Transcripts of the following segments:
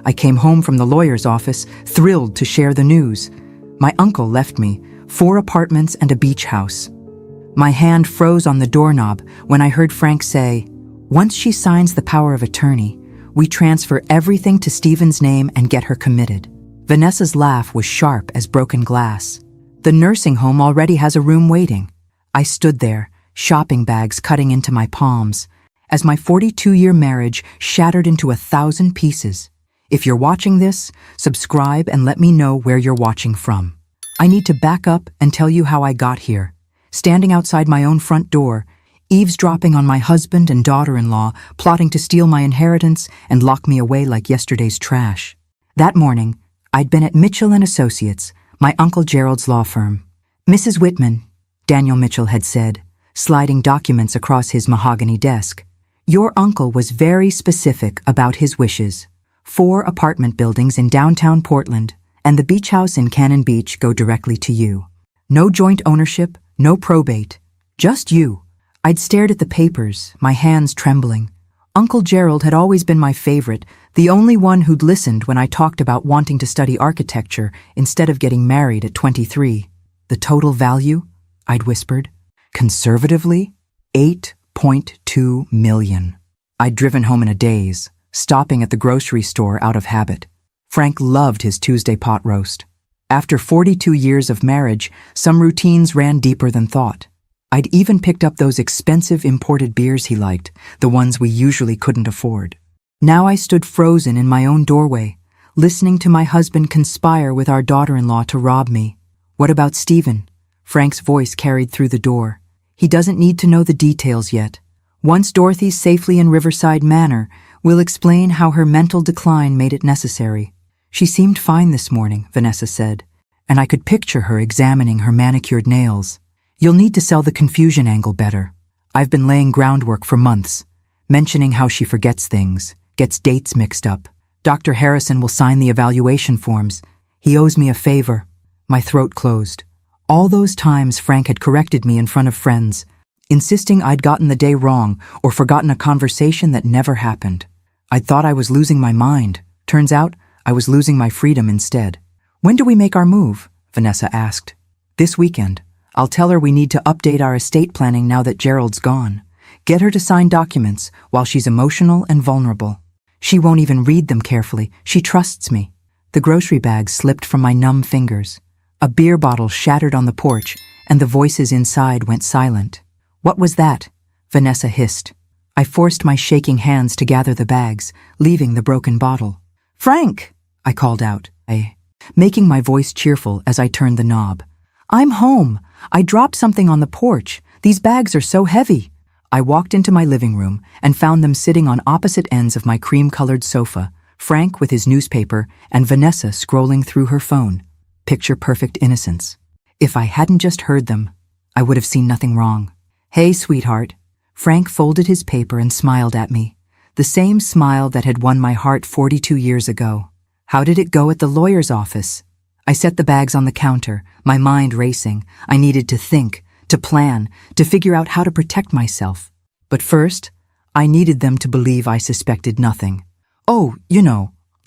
I came home from the lawyer's office, thrilled to share the news. My uncle left me 4 apartments and a beach house. My hand froze on the doorknob when I heard Frank say, "Once she signs the power of attorney, we transfer everything to Stephen's name and get her committed." Vanessa's laugh was sharp as broken glass. "The nursing home already has a room waiting." I stood there, shopping bags cutting into my palms, as my 42-year marriage shattered into 1,000 pieces. If you're watching this, subscribe and let me know where you're watching from. I need to back up and tell you how I got here. Standing outside my own front door, eavesdropping on my husband and daughter-in-law, plotting to steal my inheritance and lock me away like yesterday's trash. That morning, I'd been at Mitchell & Associates, my Uncle Gerald's law firm. "Mrs. Whitman," Daniel Mitchell had said, sliding documents across his mahogany desk, "your uncle was very specific about his wishes. 4 apartment buildings in downtown Portland, and the beach house in Cannon Beach go directly to you. No joint ownership, no probate, just you." I'd stared at the papers, my hands trembling. Uncle Gerald had always been my favorite, the only one who'd listened when I talked about wanting to study architecture instead of getting married at 23. "The total value?" I'd whispered. "Conservatively, $8.2 million. I'd driven home in a daze, stopping at the grocery store out of habit. Frank loved his Tuesday pot roast. After 42 years of marriage, some routines ran deeper than thought. I'd even picked up those expensive imported beers he liked, the ones we usually couldn't afford. Now I stood frozen in my own doorway, listening to my husband conspire with our daughter-in-law to rob me. "What about Stephen?" Frank's voice carried through the door. "He doesn't need to know the details yet. Once Dorothy's safely in Riverside Manor, we'll explain how her mental decline made it necessary." "She seemed fine this morning," Vanessa said, and I could picture her examining her manicured nails. "You'll need to sell the confusion angle better. I've been laying groundwork for months, mentioning how she forgets things, gets dates mixed up. Dr. Harrison will sign the evaluation forms. He owes me a favor." My throat closed. All those times Frank had corrected me in front of friends, insisting I'd gotten the day wrong or forgotten a conversation that never happened. I'd thought I was losing my mind. Turns out, I was losing my freedom instead. "When do we make our move?" Vanessa asked. "This weekend. I'll tell her we need to update our estate planning now that Gerald's gone. Get her to sign documents while she's emotional and vulnerable. She won't even read them carefully. She trusts me." The grocery bags slipped from my numb fingers. A beer bottle shattered on the porch, and the voices inside went silent. "What was that?" Vanessa hissed. I forced my shaking hands to gather the bags, leaving the broken bottle. "Frank!" I called out, making my voice cheerful as I turned the knob. "I'm home. I dropped something on the porch. These bags are so heavy." I walked into my living room and found them sitting on opposite ends of my cream-colored sofa, Frank with his newspaper and Vanessa scrolling through her phone. Picture-perfect innocence. If I hadn't just heard them, I would have seen nothing wrong. "Hey, sweetheart." Frank folded his paper and smiled at me, the same smile that had won my heart 42 years ago. "How did it go at the lawyer's office?" I set the bags on the counter, my mind racing. I needed to think, to plan, to figure out how to protect myself. But first, I needed them to believe I suspected nothing. "Oh,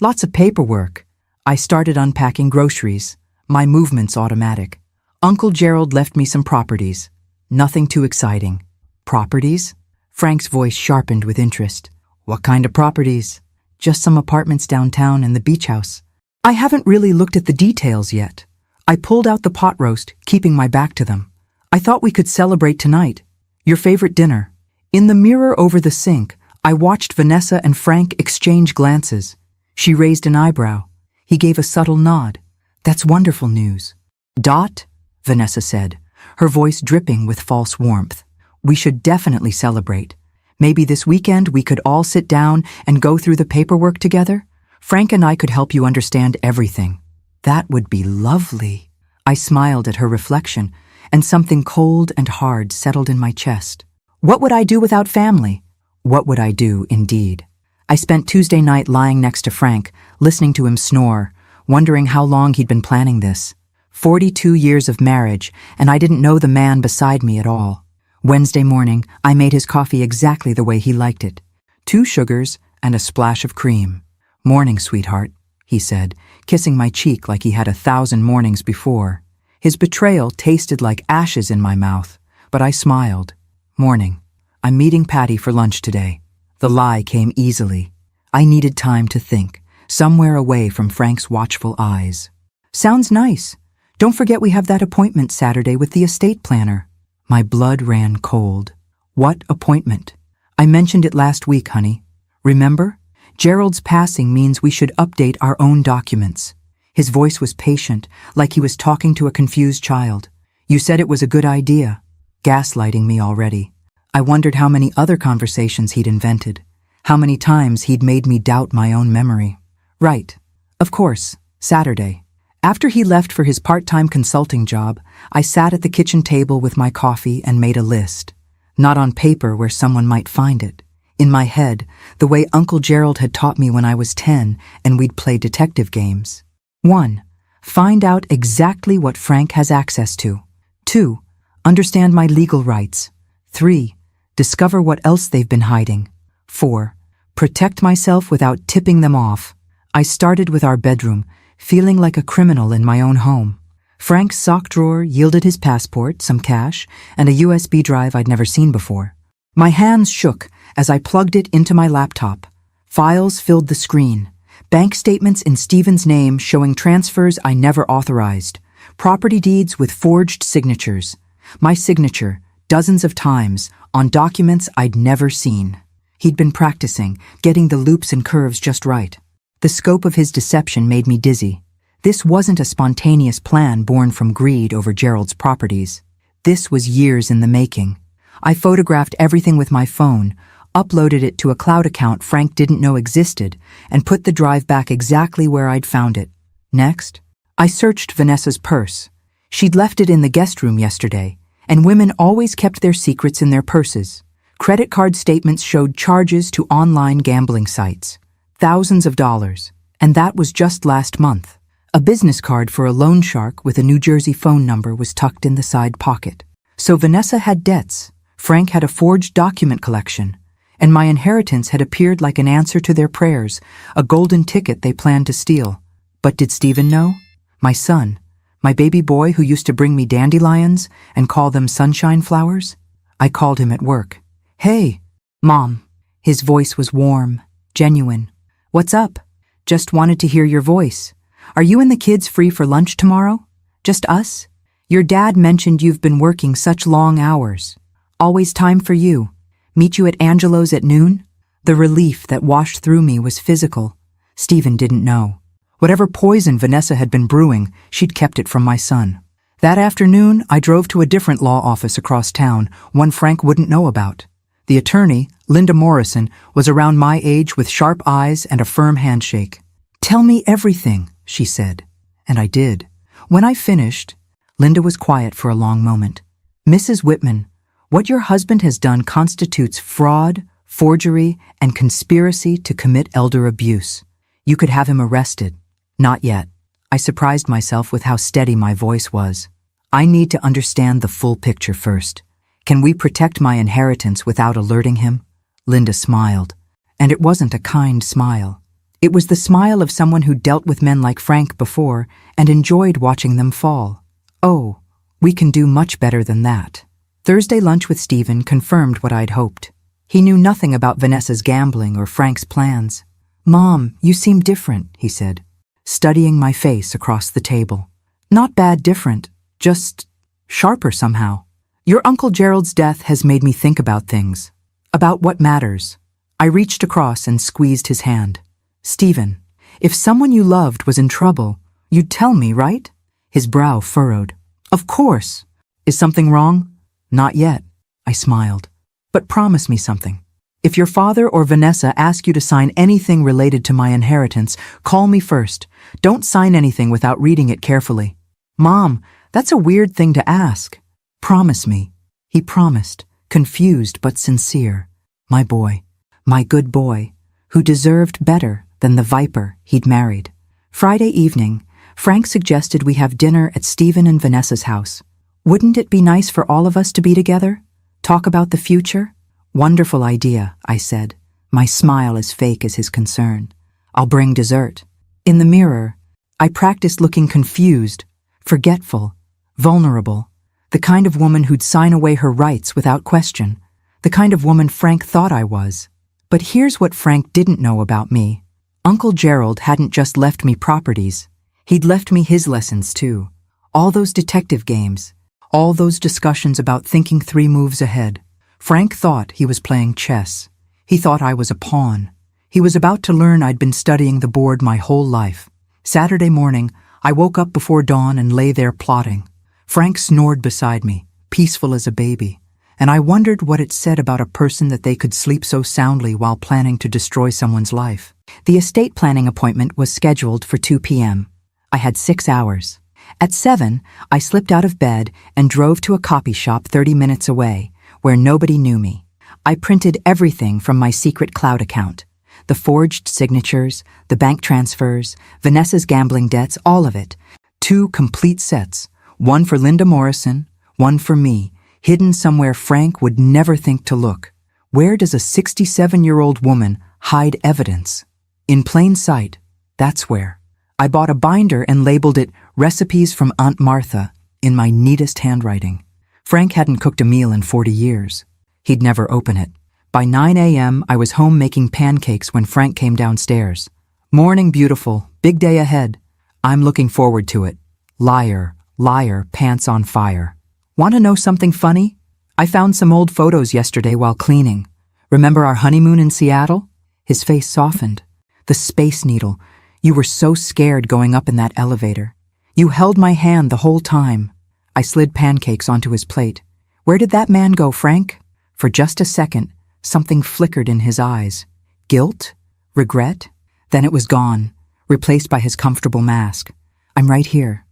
lots of paperwork." I started unpacking groceries, my movements automatic. Uncle Gerald left me some properties. Nothing too exciting. "Properties?" Frank's voice sharpened with interest. "What kind of properties?" "Just some apartments downtown and the beach house." I haven't really looked at the details yet. I pulled out the pot roast, keeping my back to them. "I thought we could celebrate tonight. Your favorite dinner." In the mirror over the sink, I watched Vanessa and Frank exchange glances. She raised an eyebrow. He gave a subtle nod. "That's wonderful news." "Dot," Vanessa said, her voice dripping with false warmth. "We should definitely celebrate. Maybe this weekend we could all sit down and go through the paperwork together. Frank and I could help you understand everything." "That would be lovely." I smiled at her reflection, and something cold and hard settled in my chest. What would I do without family? What would I do, indeed? I spent Tuesday night lying next to Frank, listening to him snore, wondering how long he'd been planning this. 42 years of marriage, and I didn't know the man beside me at all. Wednesday morning, I made his coffee exactly the way he liked it. 2 sugars and a splash of cream. "Morning, sweetheart," he said, kissing my cheek like he had 1,000 mornings before. His betrayal tasted like ashes in my mouth, but I smiled. "Morning. I'm meeting Patty for lunch today." The lie came easily. I needed time to think, somewhere away from Frank's watchful eyes. "Sounds nice. Don't forget we have that appointment Saturday with the estate planner." My blood ran cold. "What appointment?" "I mentioned it last week, honey. Remember? Gerald's passing means we should update our own documents." His voice was patient, like he was talking to a confused child. "You said it was a good idea." Gaslighting me already. I wondered how many other conversations he'd invented, how many times he'd made me doubt my own memory. "Right. Of course. Saturday." After he left for his part-time consulting job, I sat at the kitchen table with my coffee and made a list. Not on paper where someone might find it. In my head, the way Uncle Gerald had taught me when I was 10 and we'd play detective games. 1. Find out exactly what Frank has access to. 2. Understand my legal rights. 3. Discover what else they've been hiding. 4. Protect myself without tipping them off. I started with our bedroom, feeling like a criminal in my own home. Frank's sock drawer yielded his passport, some cash, and a USB drive I'd never seen before. My hands shook as I plugged it into my laptop. Files filled the screen. Bank statements in Stephen's name showing transfers I never authorized. Property deeds with forged signatures. My signature, dozens of times, on documents I'd never seen. He'd been practicing, getting the loops and curves just right. The scope of his deception made me dizzy. This wasn't a spontaneous plan born from greed over Gerald's properties. This was years in the making. I photographed everything with my phone, uploaded it to a cloud account Frank didn't know existed, and put the drive back exactly where I'd found it. Next, I searched Vanessa's purse. She'd left it in the guest room yesterday, and women always kept their secrets in their purses. Credit card statements showed charges to online gambling sites. Thousands of dollars. And that was just last month. A business card for a loan shark with a New Jersey phone number was tucked in the side pocket. So Vanessa had debts. Frank had a forged document collection. And my inheritance had appeared like an answer to their prayers, a golden ticket they planned to steal. But did Stephen know? My son, my baby boy who used to bring me dandelions and call them sunshine flowers? I called him at work. "Hey, Mom." His voice was warm, genuine. "What's up? Just wanted to hear your voice. Are you and the kids free for lunch tomorrow? Just us? Your dad mentioned you've been working such long hours. Always time for you. Meet you at Angelo's at noon?" The relief that washed through me was physical. Stephen didn't know. Whatever poison Vanessa had been brewing, she'd kept it from my son. That afternoon, I drove to a different law office across town, one Frank wouldn't know about. The attorney, Linda Morrison, was around my age with sharp eyes and a firm handshake. "Tell me everything," she said. And I did. When I finished, Linda was quiet for a long moment. "Mrs. Whitman, what your husband has done constitutes fraud, forgery, and conspiracy to commit elder abuse. You could have him arrested." "Not yet." I surprised myself with how steady my voice was. "I need to understand the full picture first. Can we protect my inheritance without alerting him?" Linda smiled. And it wasn't a kind smile. It was the smile of someone who dealt with men like Frank before and enjoyed watching them fall. "Oh, we can do much better than that." Thursday lunch with Stephen confirmed what I'd hoped. He knew nothing about Vanessa's gambling or Frank's plans. "Mom, you seem different," he said, studying my face across the table. "Not bad different, just sharper somehow. Your Uncle Gerald's death has made me think about things, about what matters." I reached across and squeezed his hand. "Stephen, if someone you loved was in trouble, you'd tell me, right?" His brow furrowed. "Of course. Is something wrong?" "Not yet," I smiled. "But promise me something. If your father or Vanessa ask you to sign anything related to my inheritance, call me first. Don't sign anything without reading it carefully." "Mom, that's a weird thing to ask." "Promise me." He promised, confused but sincere. My boy, my good boy, who deserved better than the viper he'd married. Friday evening, Frank suggested we have dinner at Stephen and Vanessa's house. Wouldn't it be nice for all of us to be together? Talk about the future? "Wonderful idea," I said, my smile as fake as his concern. I'll bring dessert. In the mirror, I practiced looking confused, forgetful, vulnerable, the kind of woman who'd sign away her rights without question, the kind of woman Frank thought I was. But here's what Frank didn't know about me. Uncle Gerald hadn't just left me properties. He'd left me his lessons too. All those detective games, all those discussions about thinking 3 moves ahead. Frank thought he was playing chess. He thought I was a pawn. He was about to learn I'd been studying the board my whole life. Saturday morning, I woke up before dawn and lay there plotting. Frank snored beside me, peaceful as a baby, and I wondered what it said about a person that they could sleep so soundly while planning to destroy someone's life. The estate planning appointment was scheduled for 2 p.m. I had 6 hours. At 7, I slipped out of bed and drove to a copy shop 30 minutes away, where nobody knew me. I printed everything from my secret cloud account. The forged signatures, the bank transfers, Vanessa's gambling debts, all of it. 2 complete sets, one for Linda Morrison, one for me, hidden somewhere Frank would never think to look. Where does a 67-year-old woman hide evidence? In plain sight, that's where. I bought a binder and labeled it Recipes from Aunt Martha in my neatest handwriting. Frank hadn't cooked a meal in 40 years. He'd never open it. By 9 a.m., I was home making pancakes when Frank came downstairs. Morning, beautiful. Big day ahead. I'm looking forward to it. Liar, liar, pants on fire. Want to know something funny? I found some old photos yesterday while cleaning. Remember our honeymoon in Seattle? His face softened. The Space Needle. You were so scared going up in that elevator. You held my hand the whole time. I slid pancakes onto his plate. Where did that man go, Frank? For just a second, something flickered in his eyes. Guilt? Regret? Then it was gone, replaced by his comfortable mask. I'm right here.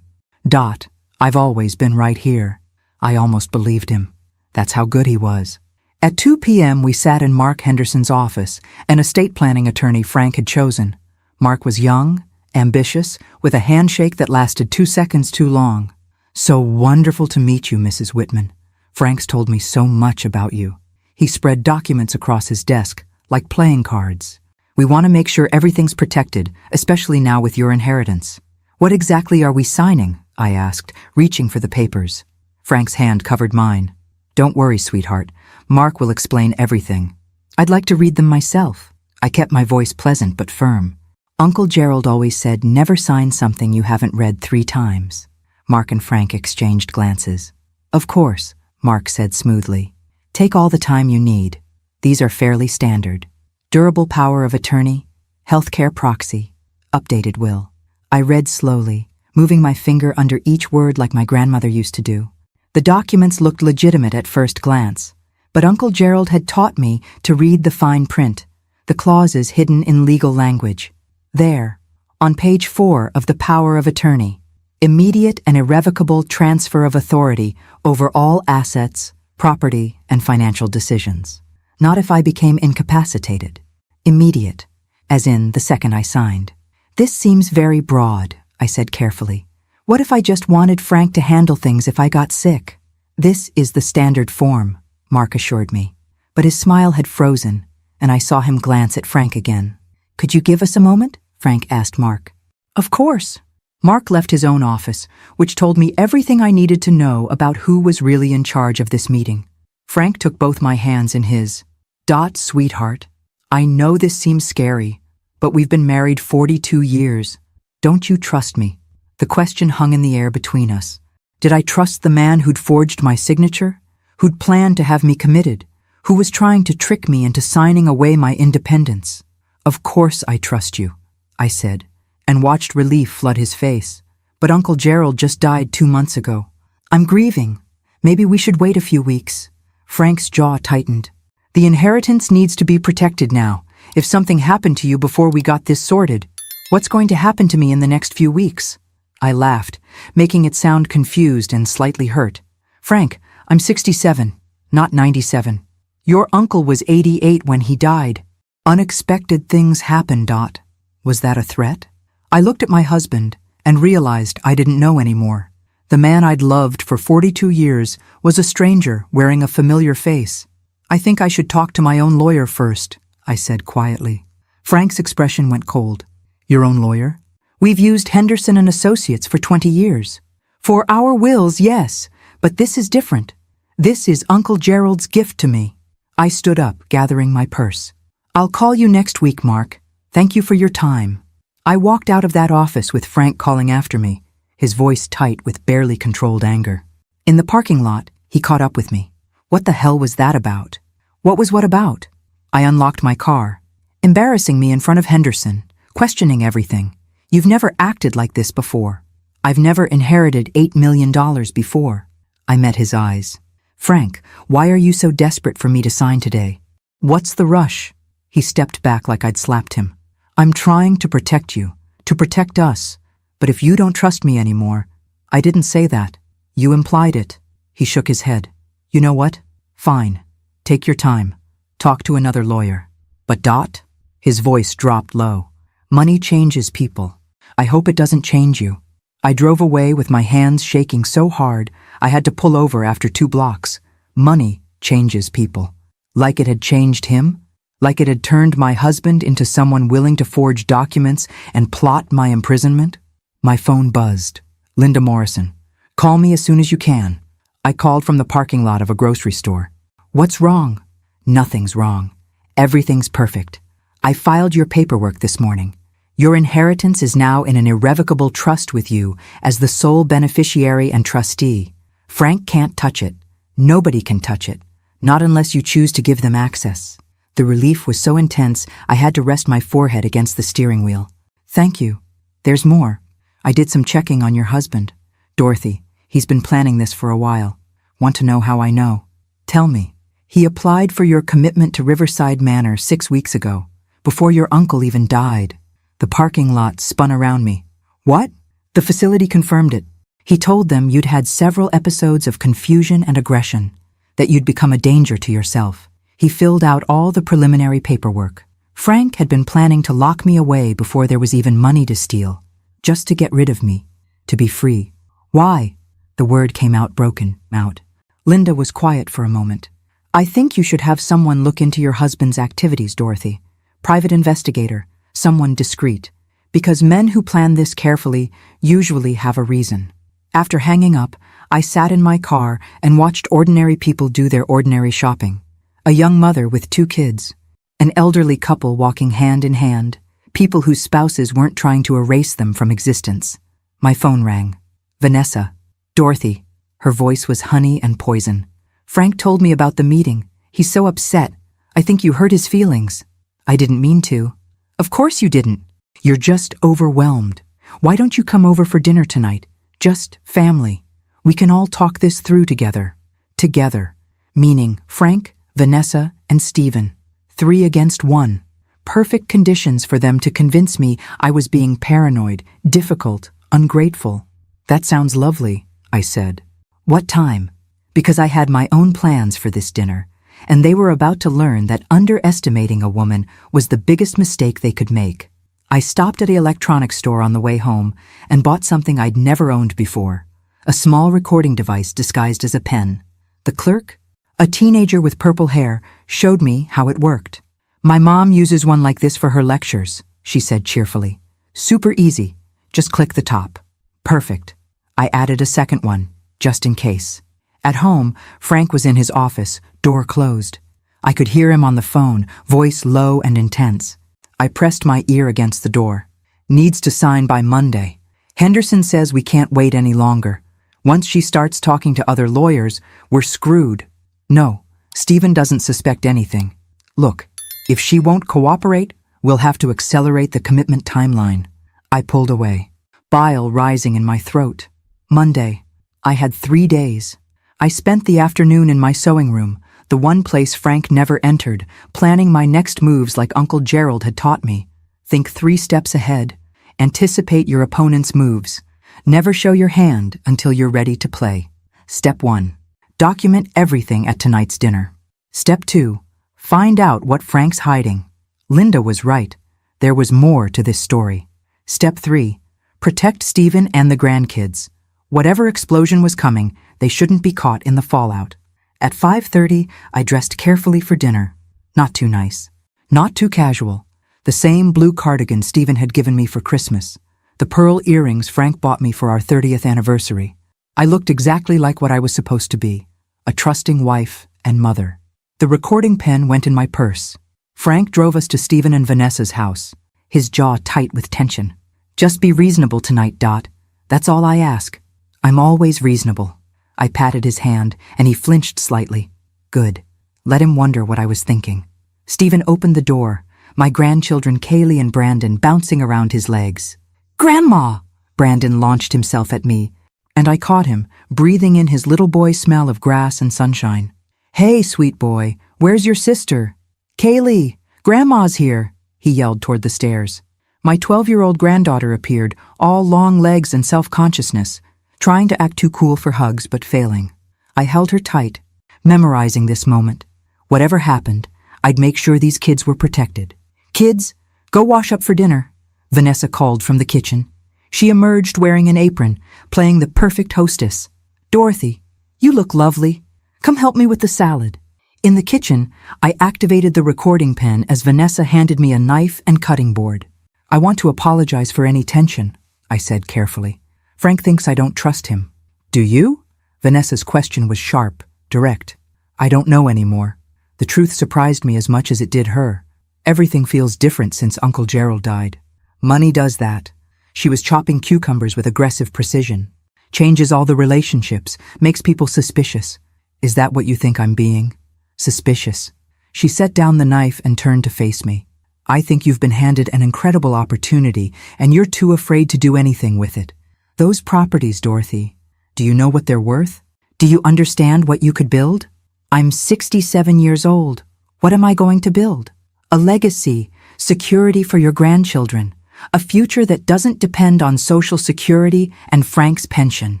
Dot, I've always been right here. I almost believed him. That's how good he was. At 2 p.m. we sat in Mark Henderson's office, an estate planning attorney Frank had chosen. Mark was young, ambitious, with a handshake that lasted 2 seconds too long. So wonderful to meet you, Mrs. Whitman. Frank's told me so much about you. He spread documents across his desk, like playing cards. We want to make sure everything's protected, especially now with your inheritance. What exactly are we signing? I asked, reaching for the papers. Frank's hand covered mine. Don't worry, sweetheart. Mark will explain everything. I'd like to read them myself. I kept my voice pleasant but firm. Uncle Gerald always said never sign something you haven't read 3 times. Mark and Frank exchanged glances. Of course, Mark said smoothly. Take all the time you need. These are fairly standard. Durable power of attorney, healthcare proxy, updated will. I read slowly, moving my finger under each word like my grandmother used to do. The documents looked legitimate at first glance, but Uncle Gerald had taught me to read the fine print, the clauses hidden in legal language. There, on page 4 of the power of attorney, immediate and irrevocable transfer of authority over all assets, property, and financial decisions. Not if I became incapacitated. Immediate, as in the second I signed. This seems very broad, I said carefully. What if I just wanted Frank to handle things if I got sick? This is the standard form, Mark assured me. But his smile had frozen, and I saw him glance at Frank again. Could you give us a moment? Frank asked Mark. Of course. Mark left his own office, which told me everything I needed to know about who was really in charge of this meeting. Frank took both my hands in his. Dot, sweetheart, I know this seems scary, but we've been married 42 years. Don't you trust me? The question hung in the air between us. Did I trust the man who'd forged my signature? Who'd planned to have me committed? Who was trying to trick me into signing away my independence? Of course I trust you, I said, and watched relief flood his face. But Uncle Gerald just died 2 months ago. I'm grieving. Maybe we should wait a few weeks. Frank's jaw tightened. The inheritance needs to be protected now. If something happened to you before we got this sorted, what's going to happen to me in the next few weeks? I laughed, making it sound confused and slightly hurt. Frank, I'm 67, not 97. Your uncle was 88 when he died. Unexpected things happen, Dot. Was that a threat? I looked at my husband and realized I didn't know anymore. The man I'd loved for 42 years was a stranger wearing a familiar face. I think I should talk to my own lawyer first, I said quietly. Frank's expression went cold. Your own lawyer? We've used Henderson and Associates for 20 years. For our wills, yes, but this is different. This is Uncle Gerald's gift to me. I stood up, gathering my purse. I'll call you next week, Mark. Thank you for your time. I walked out of that office with Frank calling after me, his voice tight with barely controlled anger. In the parking lot, he caught up with me. What the hell was that about? What was what about? I unlocked my car, embarrassing me in front of Henderson, questioning everything. You've never acted like this before. I've never inherited $8 million before. I met his eyes. Frank, why are you so desperate for me to sign today? What's the rush? He stepped back like I'd slapped him. I'm trying to protect you, to protect us. But if you don't trust me anymore, I didn't say that. You implied it. He shook his head. You know what? Fine. Take your time. Talk to another lawyer. But Dot? His voice dropped low. Money changes people. I hope it doesn't change you. I drove away with my hands shaking so hard I had to pull over after 2 blocks. Money changes people. Like it had changed him? Like it had turned my husband into someone willing to forge documents and plot my imprisonment? My phone buzzed. Linda Morrison. Call me as soon as you can. I called from the parking lot of a grocery store. What's wrong? Nothing's wrong. Everything's perfect. I filed your paperwork this morning. Your inheritance is now in an irrevocable trust with you as the sole beneficiary and trustee. Frank can't touch it. Nobody can touch it. Not unless you choose to give them access. The relief was so intense I had to rest my forehead against the steering wheel. Thank you. There's more. I did some checking on your husband. Dorothy, he's been planning this for a while. Want to know how I know? Tell me. He applied for your commitment to Riverside Manor 6 weeks ago, before your uncle even died. The parking lot spun around me. What? The facility confirmed it. He told them you'd had several episodes of confusion and aggression, that you'd become a danger to yourself. He filled out all the preliminary paperwork. Frank had been planning to lock me away before there was even money to steal, just to get rid of me, to be free. Why? The word came out broken, out. Linda was quiet for a moment. I think you should have someone look into your husband's activities, Dorothy. Private investigator. Someone discreet, because men who plan this carefully usually have a reason. After hanging up, I sat in my car and watched ordinary people do their ordinary shopping. A young mother with 2 kids, an elderly couple walking hand in hand, people whose spouses weren't trying to erase them from existence. My phone rang. Vanessa. Dorothy. Her voice was honey and poison. Frank told me about the meeting. He's so upset. I think you hurt his feelings. I didn't mean to. Of course you didn't. You're just overwhelmed. Why don't you come over for dinner tonight? Just family. We can all talk this through together. Together. Meaning Frank, Vanessa, and Stephen. 3 against 1. Perfect conditions for them to convince me I was being paranoid, difficult, ungrateful. That sounds lovely, I said. What time? Because I had my own plans for this dinner, and they were about to learn that underestimating a woman was the biggest mistake they could make. I stopped at the electronics store on the way home and bought something I'd never owned before. A small recording device disguised as a pen. The clerk, a teenager with purple hair, showed me how it worked. My mom uses one like this for her lectures, she said cheerfully. Super easy. Just click the top. Perfect. I added a second one, just in case. At home, Frank was in his office, door closed. I could hear him on the phone, voice low and intense. I pressed my ear against the door. Needs to sign by Monday. Henderson says we can't wait any longer. Once she starts talking to other lawyers, we're screwed. No, Stephen doesn't suspect anything. Look, if she won't cooperate, we'll have to accelerate the commitment timeline. I pulled away, bile rising in my throat. Monday. I had 3 days. I spent the afternoon in my sewing room, the one place Frank never entered, planning my next moves like Uncle Gerald had taught me. Think 3 steps ahead. Anticipate your opponent's moves. Never show your hand until you're ready to play. Step 1. Document everything at tonight's dinner. Step 2. Find out what Frank's hiding. Linda was right. There was more to this story. Step 3. Protect Stephen and the grandkids. Whatever explosion was coming, they shouldn't be caught in the fallout. At 5:30, I dressed carefully for dinner. Not too nice. Not too casual. The same blue cardigan Stephen had given me for Christmas. The pearl earrings Frank bought me for our 30th anniversary. I looked exactly like what I was supposed to be, a trusting wife and mother. The recording pen went in my purse. Frank drove us to Stephen and Vanessa's house, his jaw tight with tension. Just be reasonable tonight, Dot. That's all I ask. I'm always reasonable. I patted his hand, and he flinched slightly. Good. Let him wonder what I was thinking. Stephen opened the door, my grandchildren Kaylee and Brandon bouncing around his legs. Grandma! Brandon launched himself at me, and I caught him, breathing in his little boy smell of grass and sunshine. Hey, sweet boy, where's your sister? Kaylee, Grandma's here, he yelled toward the stairs. My 12-year-old granddaughter appeared, all long legs and self-consciousness, trying to act too cool for hugs but failing. I held her tight, memorizing this moment. Whatever happened, I'd make sure these kids were protected. Kids, go wash up for dinner, Vanessa called from the kitchen. She emerged wearing an apron, playing the perfect hostess. Dorothy, you look lovely. Come help me with the salad. In the kitchen, I activated the recording pen as Vanessa handed me a knife and cutting board. I want to apologize for any tension, I said carefully. Frank thinks I don't trust him. Do you? Vanessa's question was sharp, direct. I don't know anymore. The truth surprised me as much as it did her. Everything feels different since Uncle Gerald died. Money does that. She was chopping cucumbers with aggressive precision. Changes all the relationships, makes people suspicious. Is that what you think I'm being? Suspicious. She set down the knife and turned to face me. I think you've been handed an incredible opportunity, and you're too afraid to do anything with it. Those properties, Dorothy, do you know what they're worth? Do you understand what you could build? I'm 67 years old. What am I going to build? A legacy, security for your grandchildren, a future that doesn't depend on Social Security and Frank's pension.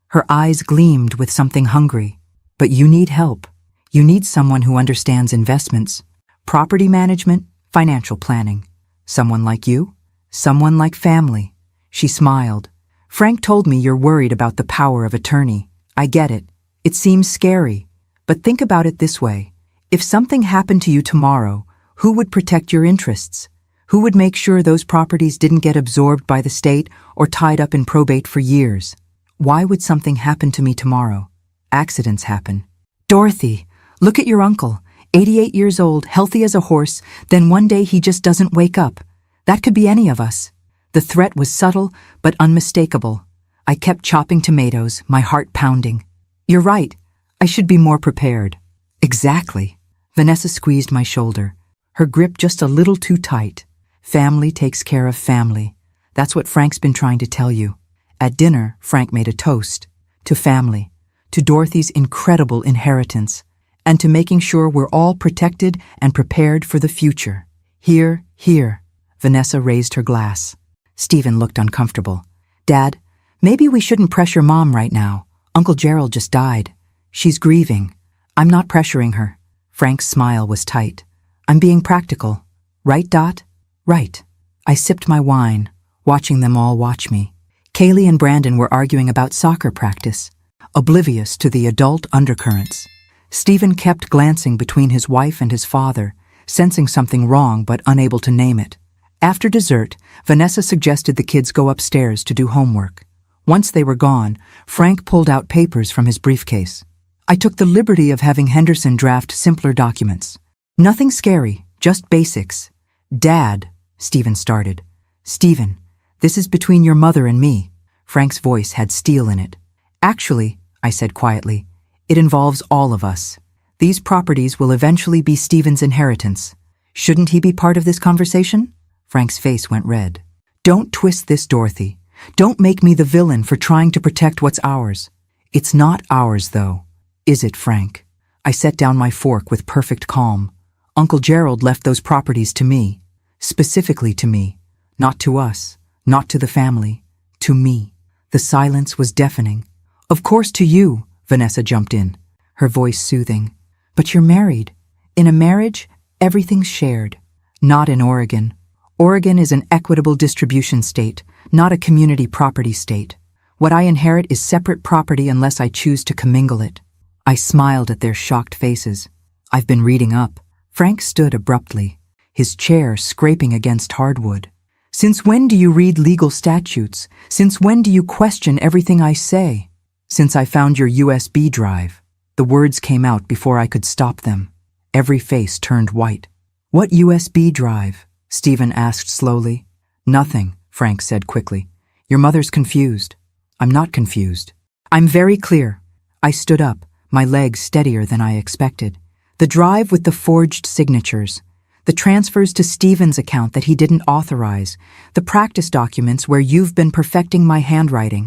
Her eyes gleamed with something hungry. But you need help. You need someone who understands investments, property management, financial planning. Someone like you? Someone like family. She smiled. Frank told me you're worried about the power of attorney. I get it. It seems scary. But think about it this way. If something happened to you tomorrow, who would protect your interests? Who would make sure those properties didn't get absorbed by the state or tied up in probate for years? Why would something happen to me tomorrow? Accidents happen. Dorothy, look at your uncle, 88 years old, healthy as a horse, then one day he just doesn't wake up. That could be any of us. The threat was subtle but unmistakable. I kept chopping tomatoes, my heart pounding. You're right. I should be more prepared. Exactly. Vanessa squeezed my shoulder, her grip just a little too tight. Family takes care of family. That's what Frank's been trying to tell you. At dinner, Frank made a toast. To family. To Dorothy's incredible inheritance. And to making sure we're all protected and prepared for the future. Here, here. Vanessa raised her glass. Stephen looked uncomfortable. Dad, maybe we shouldn't pressure Mom right now. Uncle Gerald just died. She's grieving. I'm not pressuring her. Frank's smile was tight. I'm being practical. Right, Dot? Right. I sipped my wine, watching them all watch me. Kaylee and Brandon were arguing about soccer practice, oblivious to the adult undercurrents. Stephen kept glancing between his wife and his father, sensing something wrong but unable to name it. After dessert, Vanessa suggested the kids go upstairs to do homework. Once they were gone, Frank pulled out papers from his briefcase. I took the liberty of having Henderson draft simpler documents. Nothing scary, just basics. Dad, Stephen started. Stephen, this is between your mother and me. Frank's voice had steel in it. Actually, I said quietly, it involves all of us. These properties will eventually be Stephen's inheritance. Shouldn't he be part of this conversation? Frank's face went red. Don't twist this, Dorothy. Don't make me the villain for trying to protect what's ours. It's not ours, though. Is it, Frank? I set down my fork with perfect calm. Uncle Gerald left those properties to me. Specifically to me. Not to us. Not to the family. To me. The silence was deafening. Of course to you, Vanessa jumped in, her voice soothing. But you're married. In a marriage, everything's shared. Not in Oregon. Oregon is an equitable distribution state, not a community property state. What I inherit is separate property unless I choose to commingle it. I smiled at their shocked faces. I've been reading up. Frank stood abruptly, his chair scraping against hardwood. "Since when do you read legal statutes? Since when do you question everything I say?" "Since I found your USB drive." The words came out before I could stop them. Every face turned white. "What USB drive?" Stephen asked slowly. "Nothing," Frank said quickly. "Your mother's confused." "I'm not confused. I'm very clear." I stood up, my legs steadier than I expected. "The drive with the forged signatures. The transfers to Stephen's account that he didn't authorize. The practice documents where you've been perfecting my handwriting."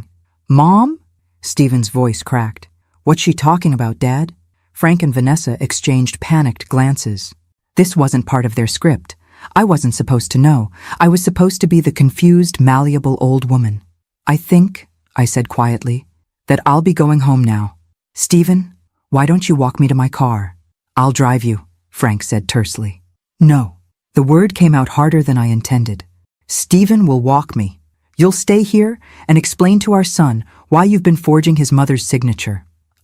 "Mom?" Stephen's voice cracked. "What's she talking about, Dad?" Frank and Vanessa exchanged panicked glances. This wasn't part of their script. I wasn't supposed to know. I was supposed to be the confused, malleable old woman. "I think," I said quietly, "that I'll be going home now. Stephen, why don't you walk me to my car?" "I'll drive you," Frank said tersely. "No." The word came out harder than I intended. "Stephen will walk me. You'll stay here and explain to our son why you've been forging his mother's signature."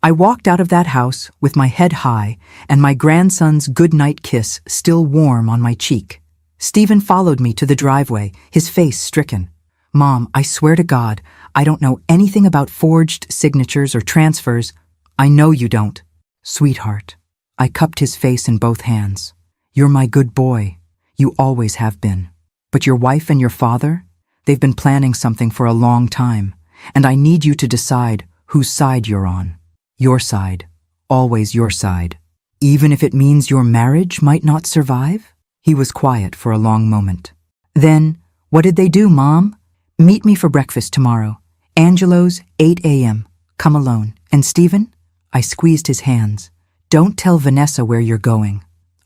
I walked out of that house with my head high and my grandson's goodnight kiss still warm on my cheek. Stephen followed me to the driveway, his face stricken. "Mom, I swear to God, I don't know anything about forged signatures or transfers." "I know you don't." "Sweetheart." I cupped his face in both hands. "You're my good boy. You always have been. But your wife and your father? They've been planning something for a long time, and I need you to decide whose side you're on. Your side. Always your side. Even if it means your marriage might not survive?" He was quiet for a long moment. "Then, what did they do, Mom?" "Meet me for breakfast tomorrow. Angelo's, 8 a.m. Come alone. And Stephen?" I squeezed his hands. "Don't tell Vanessa where you're going."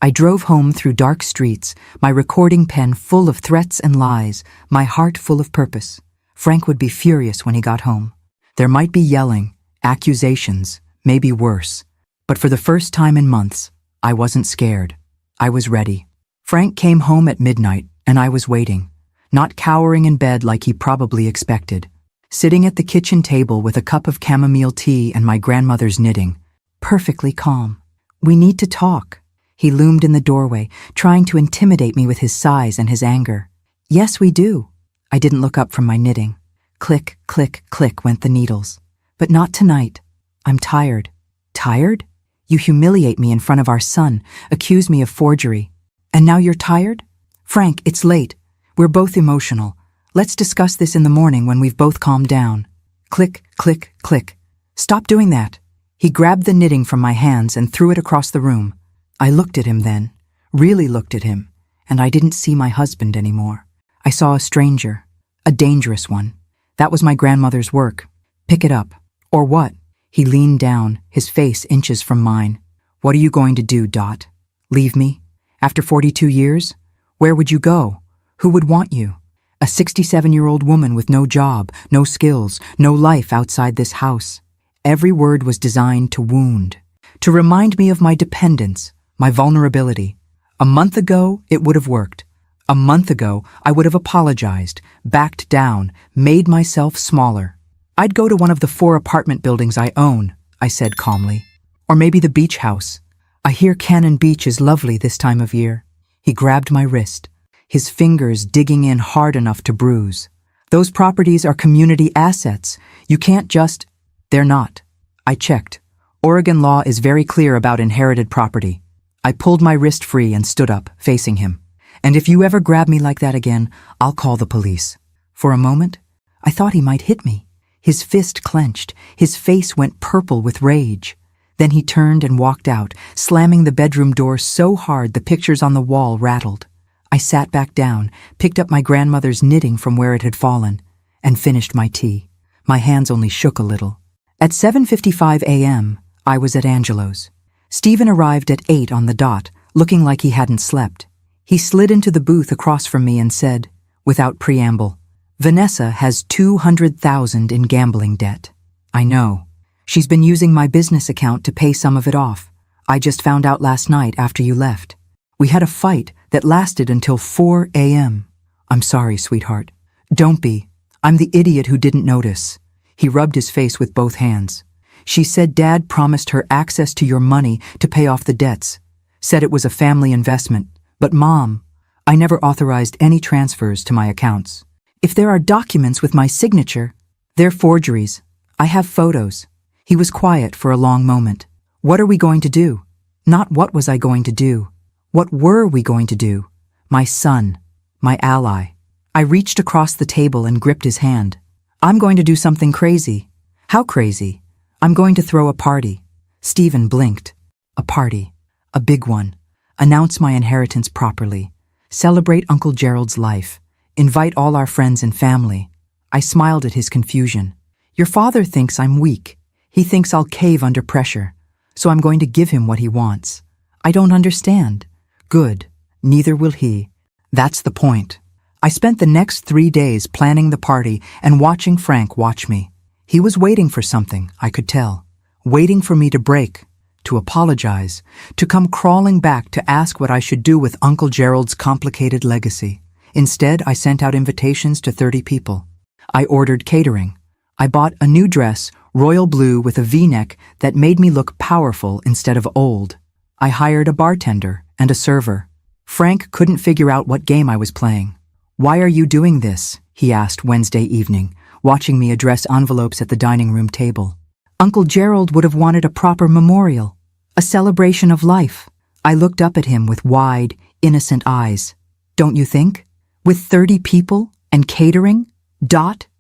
I drove home through dark streets, my recording pen full of threats and lies, my heart full of purpose. Frank would be furious when he got home. There might be yelling, accusations, maybe worse. But for the first time in months, I wasn't scared. I was ready. Frank came home at midnight, and I was waiting, not cowering in bed like he probably expected. Sitting at the kitchen table with a cup of chamomile tea and my grandmother's knitting, perfectly calm. "We need to talk." He loomed in the doorway, trying to intimidate me with his size and his anger. "Yes, we do." I didn't look up from my knitting. Click, click, click went the needles. "But not tonight. I'm tired." "Tired? You humiliate me in front of our son, accuse me of forgery. And now you're tired?" "Frank, it's late. We're both emotional. Let's discuss this in the morning when we've both calmed down." Click, click, click. "Stop doing that." He grabbed the knitting from my hands and threw it across the room. I looked at him then, really looked at him, and I didn't see my husband anymore. I saw a stranger, a dangerous one. That was my grandmother's work. "Pick it up." "Or what?" He leaned down, his face inches from mine. "What are you going to do, Dot? Leave me? After 42 years? Where would you go? Who would want you? A 67-year-old woman with no job, no skills, no life outside this house." Every word was designed to wound, to remind me of my dependence, my vulnerability. A month ago, it would have worked. A month ago, I would have apologized, backed down, made myself smaller. "I'd go to one of the 4 apartment buildings I own," I said calmly. "Or maybe the beach house. I hear Cannon Beach is lovely this time of year." He grabbed my wrist, his fingers digging in hard enough to bruise. "Those properties are community assets. You can't just—" "They're not." I checked. Oregon law is very clear about inherited property. I pulled my wrist free and stood up, facing him. "And if you ever grab me like that again, I'll call the police." For a moment, I thought he might hit me. His fist clenched, his face went purple with rage. Then he turned and walked out, slamming the bedroom door so hard the pictures on the wall rattled. I sat back down, picked up my grandmother's knitting from where it had fallen, and finished my tea. My hands only shook a little. At 7:55 a.m., I was at Angelo's. Stephen arrived at 8 on the dot, looking like he hadn't slept. He slid into the booth across from me and said, without preamble, "Vanessa has $200,000 in gambling debt." "I know. She's been using my business account to pay some of it off. I just found out last night after you left. We had a fight that lasted until 4 a.m. "I'm sorry, sweetheart." "Don't be. I'm the idiot who didn't notice." He rubbed his face with both hands. "She said Dad promised her access to your money to pay off the debts. Said it was a family investment. But Mom, I never authorized any transfers to my accounts. If there are documents with my signature, they're forgeries. I have photos. He was quiet for a long moment. What are we going to do? Not what was I going to do. What were we going to do? My son, my ally. I reached across the table and gripped his hand. I'm going to do something crazy. How crazy? I'm going to throw a party. Stephen blinked. A party. A big one. Announce my inheritance properly. Celebrate Uncle Gerald's life. Invite all our friends and family. I smiled at his confusion. Your father thinks I'm weak. He thinks I'll cave under pressure. So I'm going to give him what he wants. I don't understand. Good. Neither will he. That's the point. I spent the next 3 days planning the party and watching Frank watch me. He was waiting for something, I could tell. Waiting for me to break, to apologize, to come crawling back to ask what I should do with Uncle Gerald's complicated legacy. Instead, I sent out invitations to 30 people. I ordered catering. I bought a new dress, royal blue with a V-neck that made me look powerful instead of old. I hired a bartender and a server. Frank couldn't figure out what game I was playing. Why are you doing this? He asked Wednesday evening, watching me address envelopes at the dining room table. Uncle Gerald would have wanted a proper memorial, a celebration of life. I looked up at him with wide, innocent eyes. Don't you think? With 30 people and catering?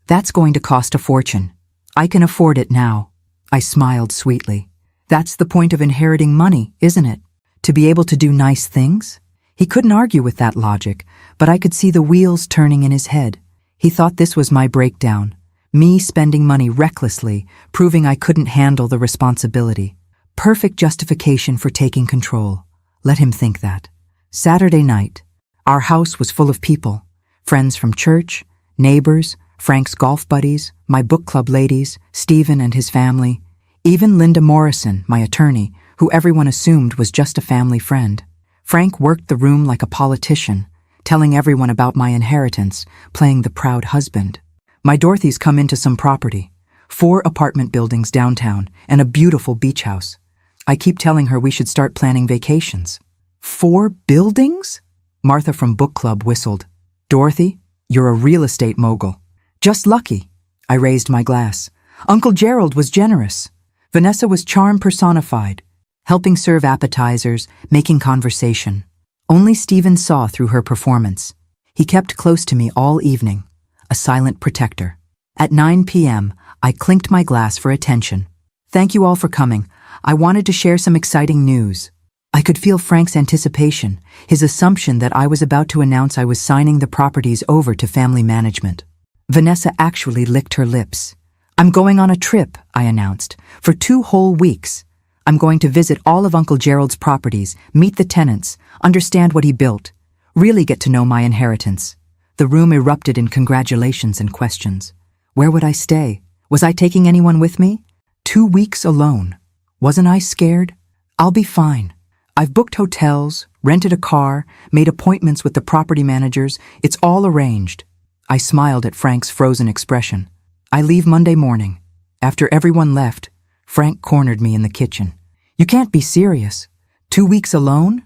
That's going to cost a fortune. I can afford it now. I smiled sweetly. That's the point of inheriting money, isn't it? To be able to do nice things? He couldn't argue with that logic, but I could see the wheels turning in his head. He thought this was my breakdown. Me spending money recklessly, proving I couldn't handle the responsibility. Perfect justification for taking control. Let him think that. Saturday night. Our house was full of people. Friends from church, neighbors, Frank's golf buddies, my book club ladies, Stephen and his family, even Linda Morrison, my attorney, who everyone assumed was just a family friend. Frank worked the room like a politician, telling everyone about my inheritance, playing the proud husband. My Dorothy's come into some property, 4 apartment buildings downtown and a beautiful beach house. I keep telling her we should start planning vacations. 4 buildings? Martha from book club whistled. Dorothy, you're a real estate mogul. Just lucky. I raised my glass. Uncle Gerald was generous. Vanessa was charm personified, helping serve appetizers, making conversation. Only Stephen saw through her performance. He kept close to me all evening, a silent protector. At 9 p.m., I clinked my glass for attention. Thank you all for coming. I wanted to share some exciting news. I could feel Frank's anticipation, his assumption that I was about to announce I was signing the properties over to family management. Vanessa actually licked her lips. I'm going on a trip, I announced, for 2 whole weeks. I'm going to visit all of Uncle Gerald's properties, meet the tenants, understand what he built, really get to know my inheritance. The room erupted in congratulations and questions. Where would I stay? Was I taking anyone with me? 2 weeks alone. Wasn't I scared? I'll be fine. I've booked hotels, rented a car, made appointments with the property managers. It's all arranged. I smiled at Frank's frozen expression. I leave Monday morning. After everyone left, Frank cornered me in the kitchen. You can't be serious. 2 weeks alone?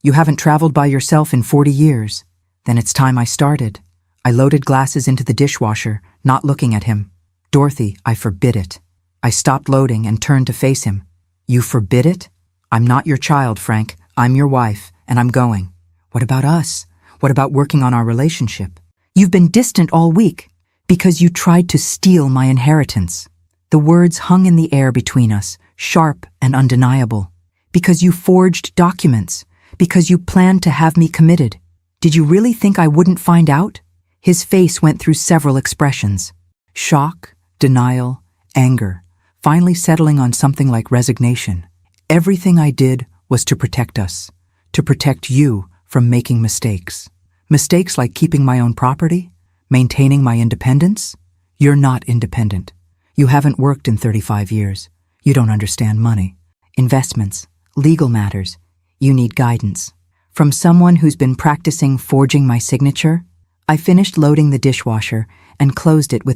You haven't traveled by yourself in 40 years. Then it's time I started. I loaded glasses into the dishwasher, not looking at him. Dorothy, I forbid it. I stopped loading and turned to face him. You forbid it? I'm not your child, Frank. I'm your wife, and I'm going. What about us? What about working on our relationship? You've been distant all week because you tried to steal my inheritance. The words hung in the air between us, sharp and undeniable. Because you forged documents. Because you planned to have me committed. Did you really think I wouldn't find out? His face went through several expressions. Shock, denial, anger, finally settling on something like resignation. Everything I did was to protect us, to protect you from making mistakes. Mistakes like keeping my own property, maintaining my independence. You're not independent. You haven't worked in 35 years. You don't understand money, investments, legal matters. You need guidance. From someone who's been practicing forging my signature, I finished loading the dishwasher and closed it with